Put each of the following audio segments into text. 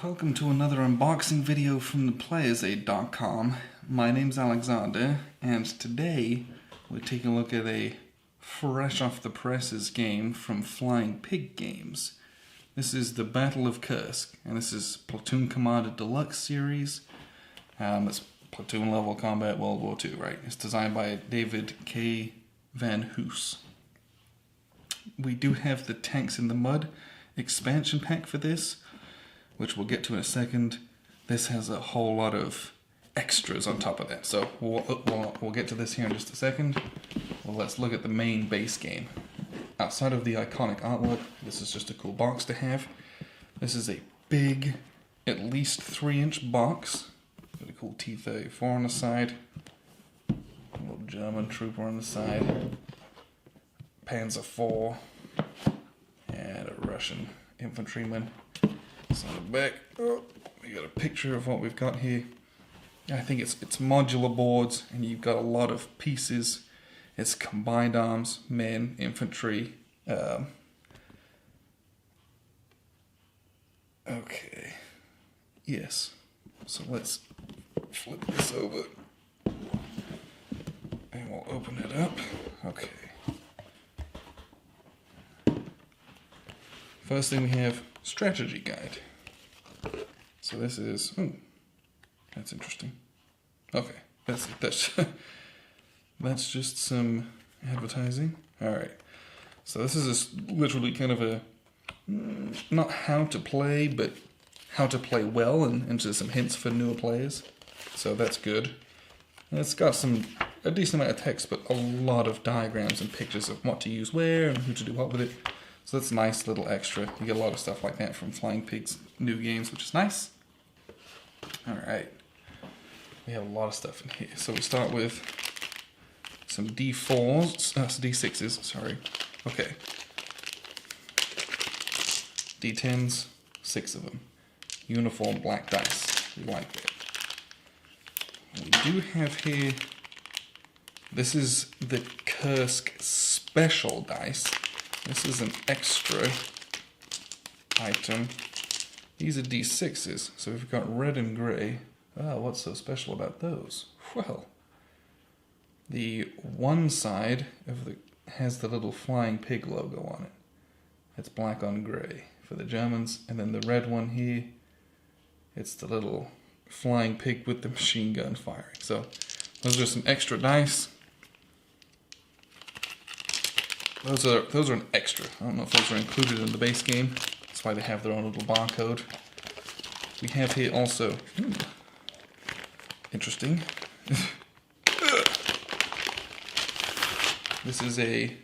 Welcome to another unboxing video from theplayersaid.com. My name's Alexander, and today we're taking a look at a fresh off the presses game from Flying Pig Games. This is the Battle of Kursk, and this is Platoon Commander Deluxe series. It's Platoon level combat World War II, right? It's designed by David K. Van Hoos. We do have the Tanks in the Mud expansion pack for this, which we'll get to in a second. This has a whole lot of extras on top of that, so we'll get to this here in just a second. Well, let's look at the main base game. Outside of the iconic artwork, this is just a cool box to have. This is a big, at least 3-inch box. Got a cool T-34 on the side. A little German trooper on the side. Panzer IV. And a Russian infantryman. So on the back, we got a picture of what we've got here. I think it's modular boards, and you've got a lot of pieces. It's combined arms, men, infantry. Okay. Yes. So let's flip this over. And we'll open it up. Okay. First thing we have, strategy guide. So this is, that's interesting. Okay, that's just some advertising. All right, so this is literally kind of a, not how to play, but how to play well, and just some hints for newer players. So that's good. And it's got a decent amount of text, but a lot of diagrams and pictures of what to use where and who to do what with it. So that's a nice little extra. You get a lot of stuff like that from Flying Pig's new games, which is nice. Alright. We have a lot of stuff in here. So we start with some D4s, D6s, sorry. Okay. D10s, 6 of them. Uniform black dice. We like that. We do have here, this is the Kursk special dice. This is an extra item. These are D6s, so we've got red and grey. Ah, what's so special about those? Well, the one side has the little Flying Pig logo on it. It's black on grey for the Germans, and then the red one here, it's the little Flying Pig with the machine gun firing. So those are some extra dice. Those are an extra. I don't know if those are included in the base game. That's why they have their own little barcode. We have here also, interesting. This is a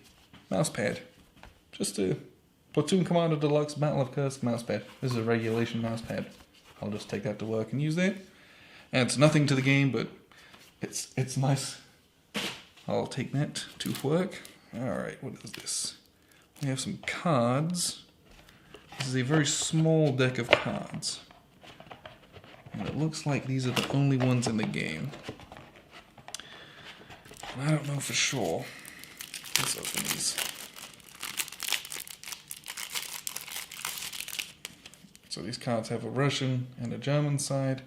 mouse pad. Just a Platoon Commander Deluxe Battle of Kursk mouse pad. This is a regulation mouse pad. I'll just take that to work and use that. And it's nothing to the game, but it's nice. I'll take that to work. Alright, what is this? We have some cards. This is a very small deck of cards. And it looks like these are the only ones in the game. And I don't know for sure. Let's open these. So these cards have a Russian and a German side.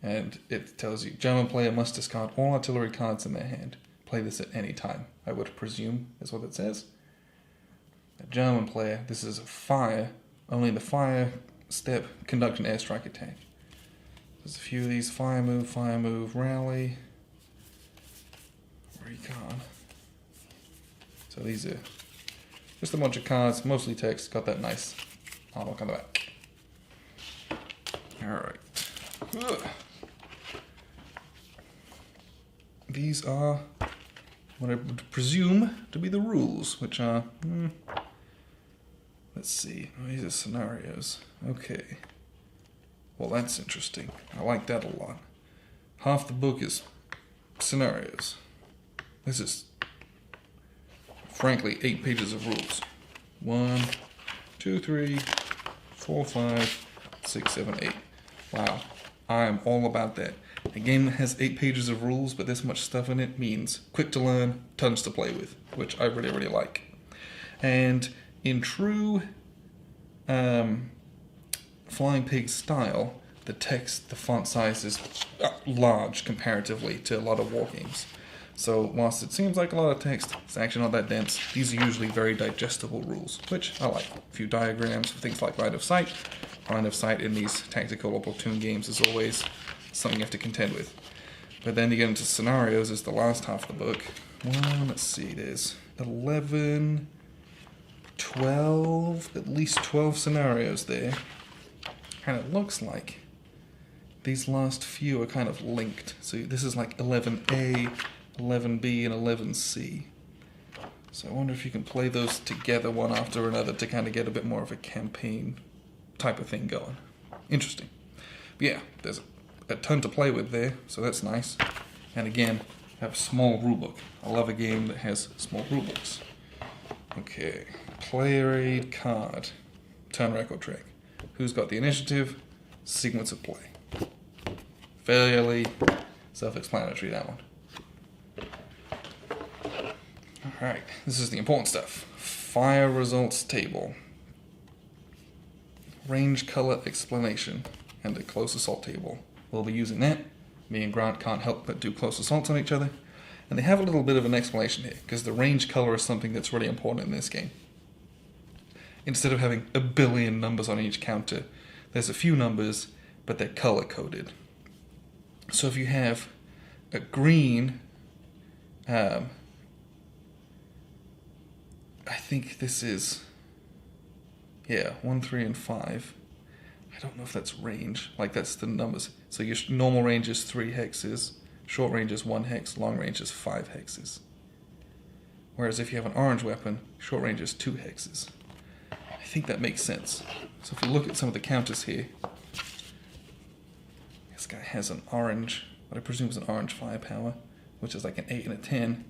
And it tells you, German player must discard all artillery cards in their hand. Play this at any time, I would presume, is what it says. A German player, this is a fire, only the fire step, conduct an airstrike attack. There's a few of these, fire move, rally, recon. So these are just a bunch of cards, mostly text, got that nice artwork on the back. Alright. These are what I would presume to be the rules, which are, let's see, these are scenarios. Okay. Well, that's interesting. I like that a lot. Half the book is scenarios. This is, frankly, 8 pages of rules. 1, 2, 3, 4, 5, 6, 7, 8. Wow. I am all about that. A game that has 8 pages of rules, but this much stuff in it means quick to learn, tons to play with, which I really, really like. And in true Flying Pig style, the text, the font size is large comparatively to a lot of war games. So whilst it seems like a lot of text, it's actually not that dense. These are usually very digestible rules, which I like. A few diagrams for things like line of sight. Line of sight in these tactical or platoon games is always something you have to contend with. But then you get into scenarios is the last half of the book. Well, let's see, there's 11, 12, at least 12 scenarios there. And it looks like these last few are kind of linked. So this is like 11A, 11B, and 11C. So I wonder if you can play those together one after another to kind of get a bit more of a campaign type of thing going. Interesting. But yeah, there's a ton to play with there, so that's nice. And again, have a small rulebook. I love a game that has small rulebooks. Okay, player aid card. Turn record track. Who's got the initiative? Sequence of play. Fairly self-explanatory, that one. Alright, this is the important stuff. Fire results table. Range color explanation. And a close assault table. We'll be using that. Me and Grant can't help but do close assaults on each other. And they have a little bit of an explanation here, because the range color is something that's really important in this game. Instead of having a billion numbers on each counter, there's a few numbers, but they're color-coded. So if you have a green, I think this is, 1, 3, and 5. I don't know if that's range, like that's the numbers. So your normal range is 3 hexes, short range is 1 hex, long range is 5 hexes. Whereas if you have an orange weapon, short range is 2 hexes. I think that makes sense. So if you look at some of the counters here, this guy has an orange, what I presume is an orange firepower, which is like an 8 and a 10,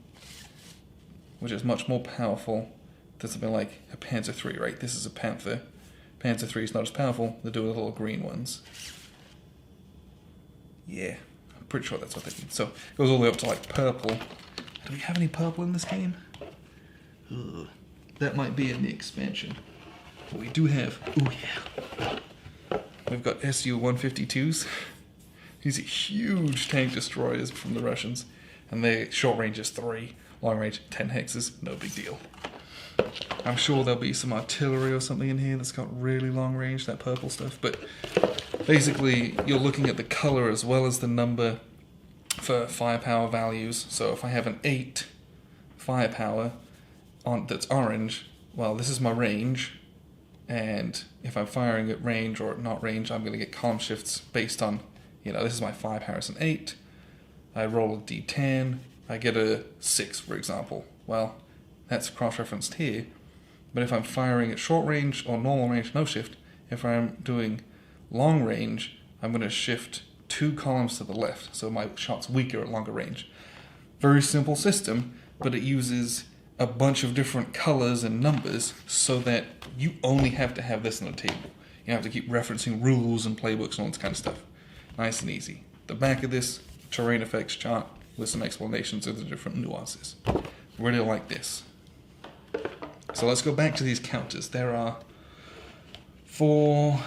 which is much more powerful than something like a Panzer III, right? This is a Panther. Panzer III is not as powerful, they do the little green ones. Yeah, I'm pretty sure that's what they mean. So it goes all the way up to like purple. Do we have any purple in this game? Ugh. That might be in the expansion. But we do have, we've got Su-152s. These are huge tank destroyers from the Russians. And their short range is 3, long range 10 hexes, no big deal. I'm sure there'll be some artillery or something in here that's got really long range, that purple stuff. But basically, you're looking at the color as well as the number for firepower values. So if I have an 8 firepower that's orange, well, this is my range. And if I'm firing at range or not range, I'm going to get column shifts based on, this is my firepower as an 8. I roll a d10, I get a 6, for example. Well, that's cross-referenced here. But if I'm firing at short range or normal range, no shift. If I'm doing long range, I'm going to shift 2 columns to the left, so my shot's weaker at longer range. Very simple system, but it uses a bunch of different colors and numbers so that you only have to have this on the table. You don't have to keep referencing rules and playbooks and all this kind of stuff. Nice and easy. The back of this, terrain effects chart with some explanations of the different nuances. Really like this. So let's go back to these counters. There are four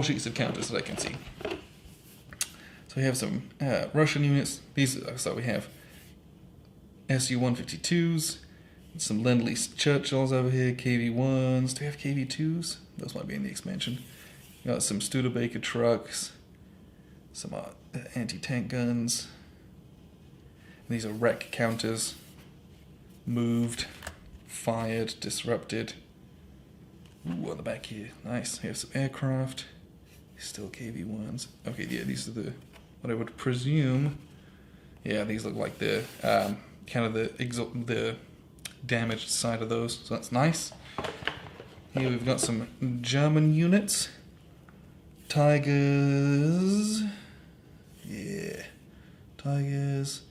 sheets of counters that I can see. So we have some Russian units. So we have Su-152s, some Lend-Lease Churchills over here, KV-1s. Do we have KV-2s? Those might be in the expansion. We got some Studebaker trucks, some anti-tank guns. These are wreck counters. Moved, fired, disrupted. Ooh, on the back here. Nice. We have some aircraft. Still KV-1s. Okay, yeah, these are what I would presume. Yeah, these look like the kind of the damaged side of those. So that's nice. Here we've got some German units. Tigers. Yeah. Tigers.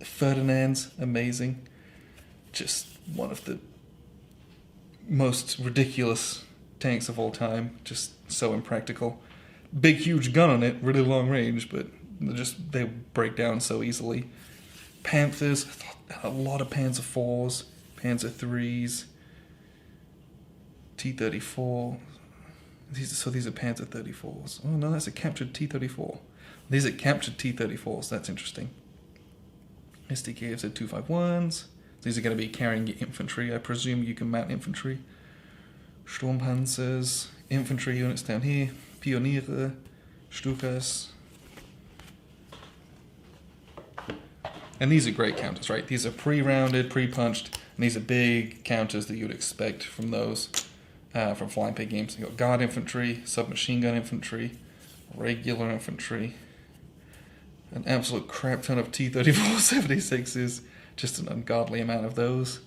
Ferdinand's. Amazing. Just one of the most ridiculous tanks of all time. Just so impractical. Big, huge gun on it. Really long range, but they break down so easily. Panthers. A lot of Panzer IVs. Panzer IIIs. T-34. These are Panzer 34s. Oh no, that's a captured T-34. These are captured T-34s. That's interesting. SDKs are 251s. These are going to be carrying your infantry. I presume you can mount infantry. Sturmpanzers, infantry units down here. Pioniere, Stukas. And these are great counters, right? These are pre-rounded, pre-punched, and these are big counters that you'd expect from those, from Flying Pig games. You've got guard infantry, submachine gun infantry, regular infantry, an absolute crap ton of T-34-76s, just an ungodly amount of those.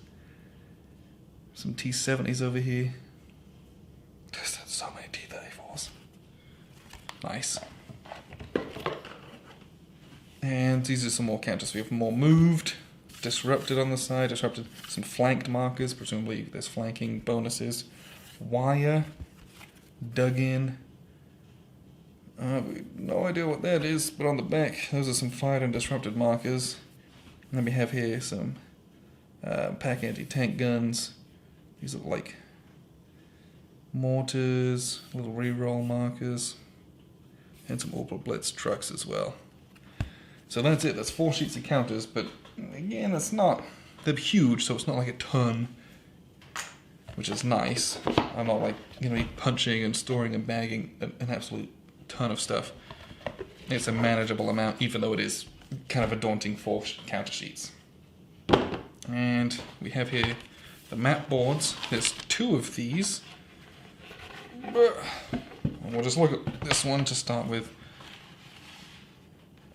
Some T-70s over here. Just so many T-34s. Nice. And these are some more counters. We have more moved, disrupted on the side, disrupted, some flanked markers, presumably there's flanking bonuses. Wire, dug in. No idea what that is, but on the back, those are some fired and disrupted markers. And then we have here some pack anti-tank guns. These are like mortars, little re-roll markers, and some Opel Blitz trucks as well. So that's it, that's 4 sheets of counters, but again, they're huge, so it's not like a ton, which is nice. I'm not like going to be punching and storing and bagging an absolute ton of stuff. It's a manageable amount, even though it is kind of a daunting 4 counter sheets. And we have here the map boards. There's 2 of these. We'll just look at this one to start with.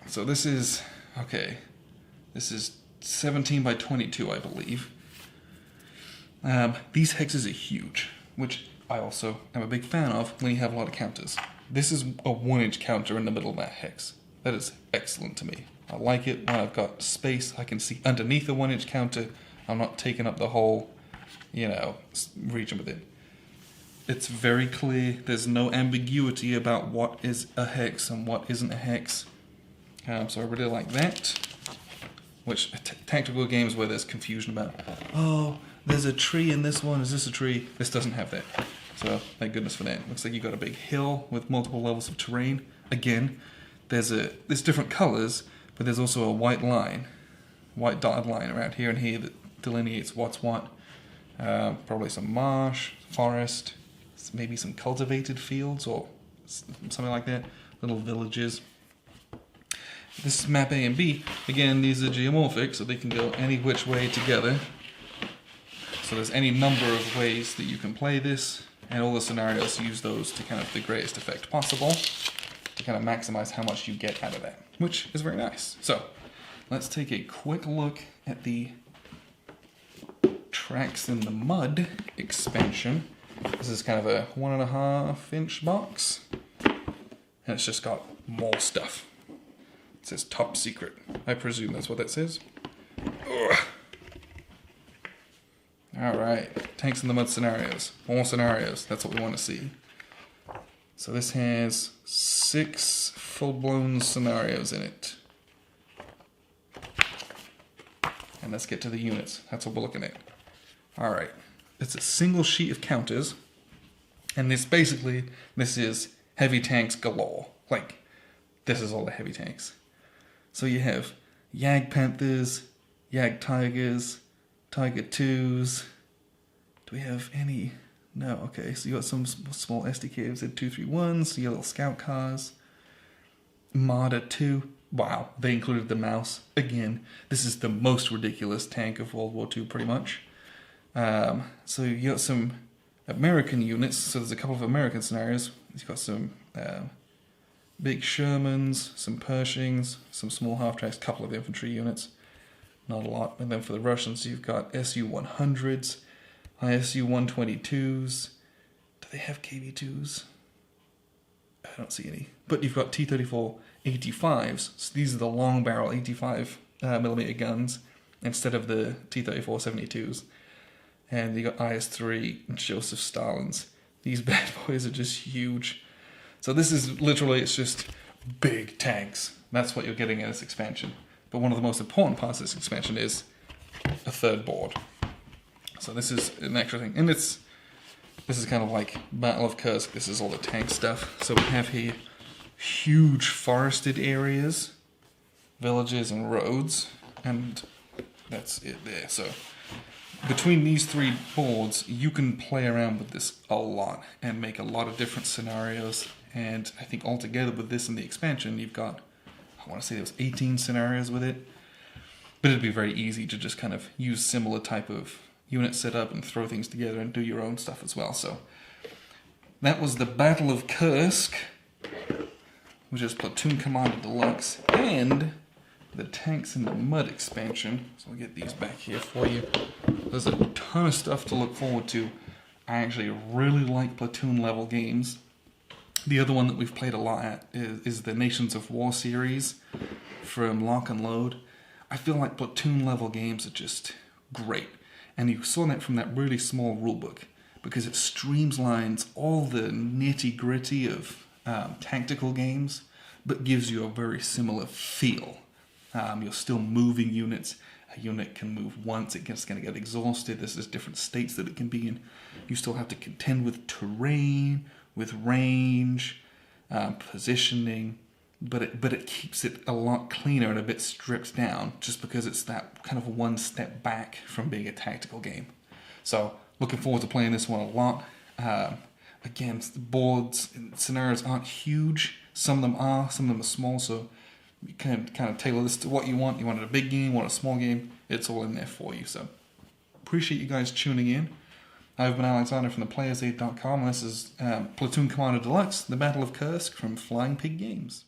So this is 17 by 22, I believe. These hexes are huge, which I also am a big fan of when you have a lot of counters. This is a 1-inch counter in the middle of that hex. That is excellent to me. I like it when I've got space. I can see underneath the 1-inch counter. I'm not taking up the whole, region with it. It's very clear. There's no ambiguity about what is a hex and what isn't a hex. So I really like that. Which, tactical games where there's confusion about, oh, there's a tree in this one, is this a tree? This doesn't have that. So, thank goodness for that. Looks like you've got a big hill with multiple levels of terrain. Again, there's different colors, but there's also a white dotted line around here and here that delineates what's what. Probably some marsh, forest, maybe some cultivated fields or something like that. Little villages. This is map A and B. Again, these are geomorphic, so they can go any which way together. So there's any number of ways that you can play this, and all the scenarios use those to kind of the greatest effect possible, to kind of maximize how much you get out of that, which is very nice. So, let's take a quick look at the Tracks in the Mud expansion. This is kind of a 1.5-inch box, and it's just got more stuff. It says top secret. I presume that's what that says. Ugh. Alright, Tanks in the Mud scenarios. More scenarios, that's what we want to see. So this has 6 full-blown scenarios in it. And let's get to the units. That's what we're looking at. Alright, it's a single sheet of counters. And this is heavy tanks galore. Like, this is all the heavy tanks. So you have Yag Panthers, Yag Tigers, Tiger 2s. Do we have any? No, okay. So you got some small SDKs at 231s, your little scout cars. Marder 2. Wow, they included the mouse. Again, this is the most ridiculous tank of World War II, pretty much. So you got some American units. So there's a couple of American scenarios. You've got some big Shermans, some Pershings, some small half-tracks, couple of infantry units. Not a lot. And then for the Russians, you've got Su-100s, ISU-122s. Do they have KV-2s? I don't see any. But you've got T-34 85s. So these are the long barrel 85 millimeter guns instead of the T-34 72s. And you got IS-3 Joseph Stalins. These bad boys are just huge. So this is literally, it's just big tanks. That's what you're getting in this expansion. But one of the most important parts of this expansion is a third board. So this is an extra thing. And it's this is kind of like Battle of Kursk. This is all the tank stuff. So we have here huge forested areas, villages and roads, and that's it there. So between these three boards, you can play around with this a lot and make a lot of different scenarios. And I think altogether with this and the expansion, you've got, I want to say there was 18 scenarios with it. But it'd be very easy to just kind of use similar type of unit setup and throw things together and do your own stuff as well. So that was the Battle of Kursk, which is Platoon Commander Deluxe, and the Tanks in the Mud expansion. So I'll get these back here for you. There's a ton of stuff to look forward to. I actually really like Platoon level games. The other one that we've played a lot at is the Nations of War series from Lock and Load. I feel like Platoon level games are just great. And you saw that from that really small rulebook, because it streamlines all the nitty gritty of tactical games, but gives you a very similar feel. You're still moving units. A unit can move once, it's going to get exhausted. There's different states that it can be in. You still have to contend with terrain, with range, positioning. But it keeps it a lot cleaner and a bit stripped down, just because it's that kind of one step back from being a tactical game. So looking forward to playing this one a lot. Again, the boards and scenarios aren't huge. Some of them are small, so you can kind of tailor this to what you want. You want a big game, you want a small game, it's all in there for you. So appreciate you guys tuning in. I've been Alexander from thePlayersaid.com, and this is Platoon Commander Deluxe, the Battle of Kursk from Flying Pig Games.